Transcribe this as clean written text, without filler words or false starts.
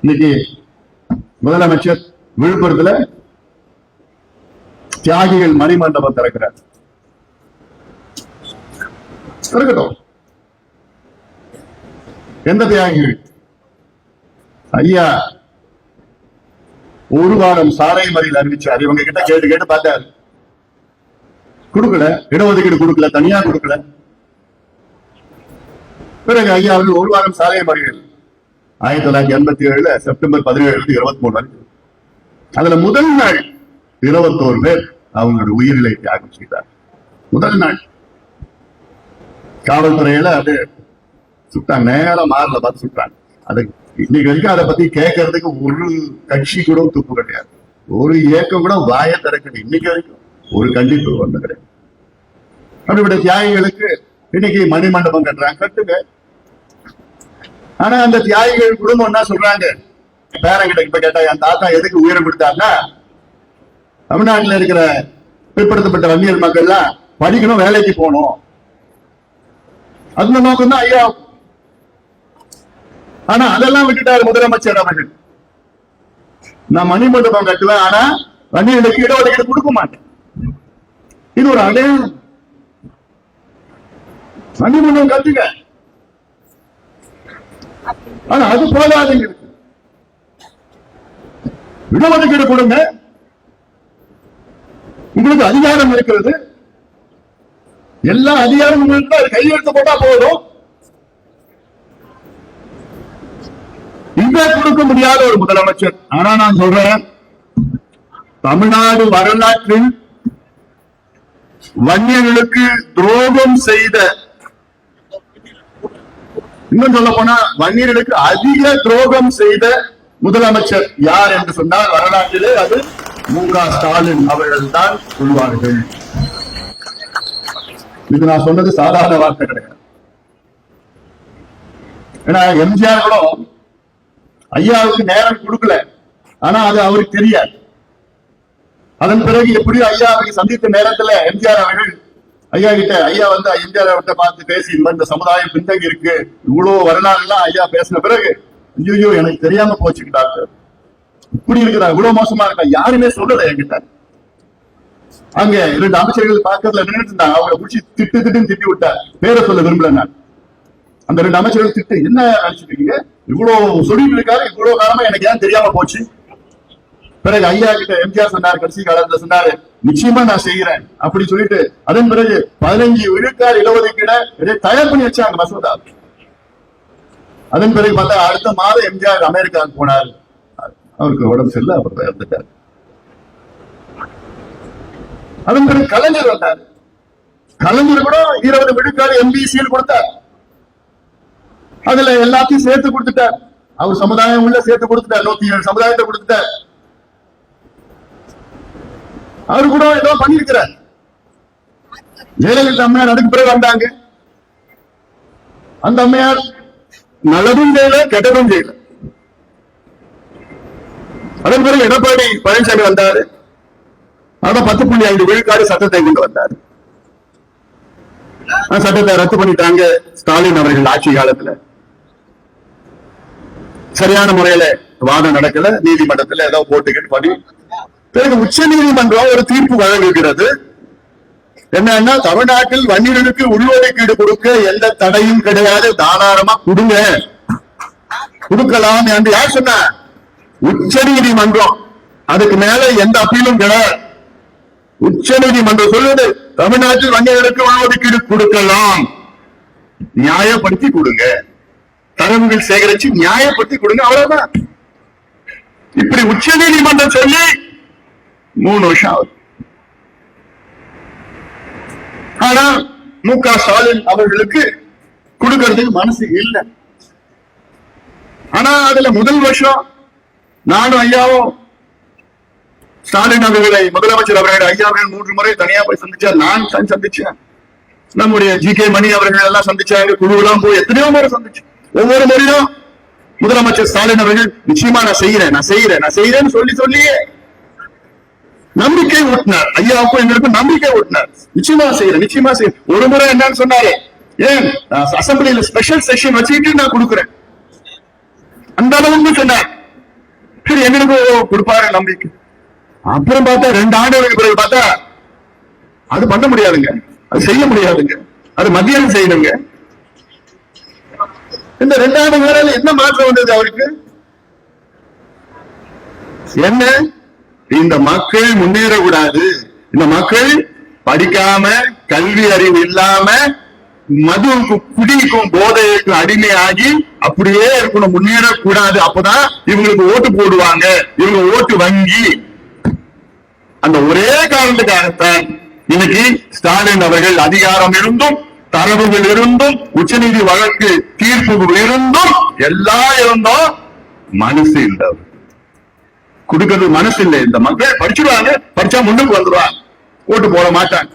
இன்னைக்கு முதலமைச்சர் விழுப்புரத்துல தியாகிகள் மணிமண்டபம் திறக்கிறார். திறக்கட்டும். எந்த தியாகிகள்? ஐயா ஒரு வாரம் சாலை மறியல் அறிவிச்சார். இவங்க கிட்ட கேட்டு கேட்டு பார்த்தாரு, கொடுக்கல. இடஒதுக்கீடு கொடுக்கல, தனியா கொடுக்கல. பிறகு ஐயா அவர்கள் ஒரு வாரம் சாலை மறியல் 1987 செப்டம்பர் 17 23 வரைக்கும். அதுல முதல் நாள் 21 பேர் அவங்களுடைய உயிரிலை தியாகம் செய்தார். முதல் நாள் காவல்துறையில அது சுட்டாங்க, நேரம் மாறல பார்த்து சுட்டாங்க. அது இன்னைக்கு வரைக்கும் அதை பத்தி கேட்கறதுக்கு ஒரு கட்சி கூட துப்பு கிடையாது, ஒரு இயக்கம் கூட வாய திறக்கணும். இன்னைக்கு வரைக்கும் ஒரு கண்டிப்பு ஒண்ணு கிடையாது. அப்படிப்பட்ட தியாகிகளுக்கு இன்னைக்கு மணிமண்டபம் கட்டுறாங்க, கட்டுங்க. ஆனா அந்த தியாகிகள் குடும்பம் என்ன சொல்றாங்க? பேரங்கிட்ட இப்ப கேட்டா, என் தாத்தா எதுக்கு உயிரை கொடுத்தாருன்னா, தமிழ்நாட்டில் இருக்கிற பிற்படுத்தப்பட்ட வன்னியர் மக்கள் எல்லாம் படிக்கணும், வேலைக்கு போகணும், அந்த நோக்கம் தான் ஐயா. ஆனா அதெல்லாம் விட்டுட்டாரு முதலமைச்சர் அவர்கள். நான் மணிமண்டபம் கட்டுவேன், ஆனா வன்னியர்களுக்கு இடஒதுக்கீடு கொடுக்க மாட்டேன். இது ஒரு அடையாளம். மணிமண்டபம் கட்டுங்க, ஆனா அது போதாதுங்க. இடஒதுக்கீடு கொடுங்க, உங்களுக்கு அதிகாரம் இருக்கிறது, எல்லா அதிகாரம் உங்களுக்கு கையெழுத்து போட்டா போதும். இங்க கொடுக்க முடியாத ஒரு முதலமைச்சர். ஆனா நான் சொல்றேன், தமிழ்நாடு வரலாற்றில் வன்னியர்களுக்கு துரோகம் செய்த, இன்னும் சொல்ல போனா வன்னியர்களுக்கு அதிக துரோகம் செய்த முதலமைச்சர் யார் என்று சொன்னால் வரலாற்றிலே அது மு.க. ஸ்டாலின் அவர்கள் தான் சொல்வார்கள். இது நான் சொன்னது சாதாரண வார்த்தை கிடையாது. ஏன்னா எம்ஜிஆர் கூட ஐயாவுக்கு நேரம் கொடுக்கல, ஆனா அது அவருக்கு தெரியாது. அதன் பிறகு எப்படியோ ஐயா அவருக்கு சந்தித்த நேரத்துல எம்ஜிஆர் அவர்கள் ஐயா கிட்ட, ஐயா வந்து எம்ஜிஆர் அவர்கிட்ட பார்த்து பேசி, இந்த சமுதாயம் பின்தங்கி இருக்கு, இவ்வளவு வரலாறு எல்லாம் ஐயா பேசின பிறகு, ஐயோ எனக்கு தெரியாம போச்சு டாக்டர், இப்படி இருக்கிறா, இவ்வளவு மோசமா இருக்கா, யாருமே சொல்லல என்கிட்ட. அங்க 2 அமைச்சர்கள் பக்கத்துல நின்றுட்டு இருந்தாங்க, அவங்களை பிடிச்சி திட்டுன்னு திட்டி விட்டார். பேரை சொல்ல விரும்பல நான். அந்த 2 அமைச்சர்கள் திட்டு, என்ன நினைச்சிட்டு இருக்கீங்க, இவ்வளவு சொல்லிட்டு இருக்காரு, இவ்வளவு காலமா எனக்கு ஏன் தெரியாம போச்சு. பிறகு ஐயா கிட்ட எம்ஜிஆர் சொன்னார், கடைசி காலத்துல சொன்னாரு, நிச்சயமா நான் செய்யறேன் அப்படி சொல்லிட்டு, அதன் பிறகு 15 விழுக்காடு இடஒதுக்கீட தயார் பண்ணி வச்சாங்க மசோதா. அதன் பிறகு பார்த்தா அடுத்த மாதம் எம்ஜிஆர் அமெரிக்காவுக்கு போனார். அவருக்கு உடம்பு சரியில்லை, அப்புறம் இறந்துட்டார். அதன் பிறகு கலைஞர் வந்தார். கலைஞர் கூட 20 விழுக்காடு எம்பிசியில் கொடுத்தார். அதுல எல்லாத்தையும் சேர்த்து கொடுத்துட்டார். அவர் சமுதாயம் உள்ள சேர்த்து கொடுத்துட்டார். 107 சமுதாயத்தை கொடுத்துட்டார். அவரு கூட ஏதோ பண்ணிருக்கிறார். ஜெயலலிதா அம்மையார் அதுக்கு பிறகு வந்தாங்க. அந்த அம்மையார் நல்லதும் செய்யல, கெட்டதும் செய்யல. அதன் பிறகு எடப்பாடி பழனிசாமி வந்தாரு. ஆனா 10.5 விழுக்காடு சட்டத்தை கொண்டு வந்தார். சட்டத்தை ரத்து பண்ணிட்டாங்க ஸ்டாலின் அவர்கள் ஆட்சி காலத்துல. சரியான முறையில வாதம் நடக்கல, நீதிமன்றத்துல ஏதோ போட்டுக்கிட்டு பண்ணி, பிறகு உச்ச நீதிமன்றம் ஒரு தீர்ப்பு வழங்குகிறது. என்னன்னா, தமிழ்நாட்டில் வன்னியர்களுக்கு உள்ஒதுக்கீடு கொடுக்க எந்த தடையும் கிடையாது, தாராளமா கொடுங்க, கொடுக்கலாம் என்று யார் சொன்ன? உச்ச நீதிமன்றம். அதுக்கு மேல எந்த அப்பீலும் கிடையாது. உச்ச நீதிமன்றம் சொல்லுது, தமிழ்நாட்டில் வன்னியர்களுக்கு உள்ஒதுக்கீடு கொடுக்கலாம், நியாயப்படுத்தி கொடுங்க, தரவுகள் சேகரிச்சு நியாயப்படுத்தி கொடுங்க, அவ்வளவுதான். இப்படி உச்ச நீதிமன்றம் சொல்லி 3 வருஷம் ஆகுது. ஆனா மு.க. ஸ்டாலின் அவர்களுக்கு கொடுக்கறதுக்கு மனசு இல்லை. ஆனா அதுல முதல் வருஷம் நானும் ஐயாவும் ஸ்டாலின் அவர்களை, முதலமைச்சர் அவர்களை ஐயா அவர்கள் 3 முறை தனியா போய் சந்திச்சார். நான் சந்திச்சேன். நம்முடைய ஜி.கே. மணி அவர்கள் எல்லாம் சந்திச்சாங்க. குழுவெல்லாம் போய் எத்தனையோ முறை சந்திச்சு, ஒவ்வொரு முறையும் முதலமைச்சர் ஸ்டாலின் அவர்கள் நிச்சயமா நான் செய்யறேன்னு சொல்லியே நம்பிக்கை ஊட்டினார். ஐயாவுக்கும் எங்களுக்கும் நம்பிக்கை ஊட்டினார். நிச்சயமா செய்யறேன். ஒரு முறை என்னன்னு சொன்னாரு, ஏன் அசம்பிளியில ஸ்பெஷல் செஷன் வச்சுக்கிட்டு நான் கொடுக்குறேன், அந்த அளவுக்கு சொன்னார். கொடுப்பாரு நம்பிக்கை. அப்புறம் பார்த்தா 2 ஆண்டுகளுக்கு பிறகு பார்த்தா அது பண்ண முடியாதுங்க, அது செய்ய முடியாதுங்க, அது மத்திய அரசு செய்யணுங்க. இந்த 2 ஆண்டு காலம் என்ன மாற்றம் வந்தது அவருக்கு? என்ன? இந்த மக்கள் முன்னேறக்கூடாது, இந்த மக்கள் படிக்காம கல்வி அறிவு இல்லாம மதுவுக்கும் குடிக்கும் போதைக்கும் அடிமையாகி அப்படியே இருக்கணும், முன்னேறக்கூடாது. அப்பதான் இவங்களுக்கு ஓட்டு போடுவாங்க, இவங்க ஓட்டு வங்கி. அந்த ஒரே காரணத்துக்காகத்தான் இன்னைக்கு ஸ்டாலின் அவர்கள் அதிகாரம் இருந்தும் தரவுகள் இருந்தும் உச்சநீதி வழக்கு தீர்ப்புகள் இருந்தும் எல்லாம் இருந்தும் மனசு இல்லை, கொடுக்கிறது மனசு இல்லை. இந்த மக்கள் படிச்சுடுவாங்க, படிச்சா முன்னுக்கு வந்துடுவாங்க, ஓட்டு போட மாட்டாங்க.